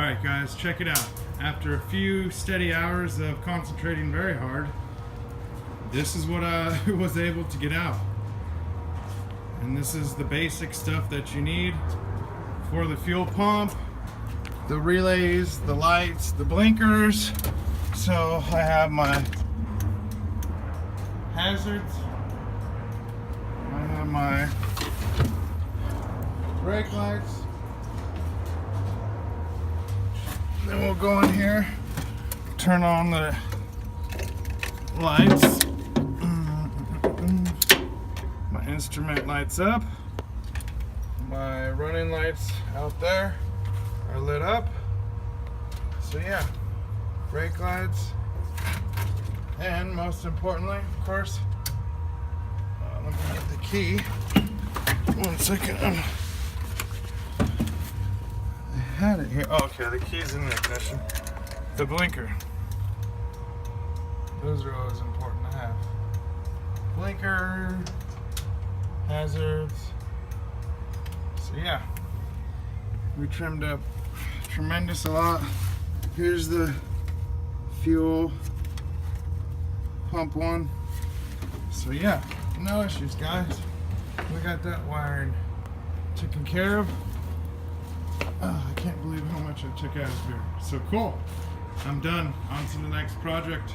Alright guys, check it out. After a few steady hours of concentrating very hard, this is what I was able to get out. And this is the basic stuff that you need for the fuel pump, the relays, the lights, the blinkers. So I have my hazards, I have my brake lights. Then we'll go in here, turn on the lights. My instrument lights up. My running lights out there are lit up. So yeah, brake lights. And most importantly, of course, let me get the key. 1 second. I had it here. Oh, okay, the key's in the ignition. The blinker. Those are always important to have. Blinker, hazards. So yeah, we trimmed up tremendous a lot. Here's the fuel pump one. So yeah, no issues guys. We got that wiring taken care of. Oh, I can't believe how much I took out of here. So cool. I'm done. On to the next project.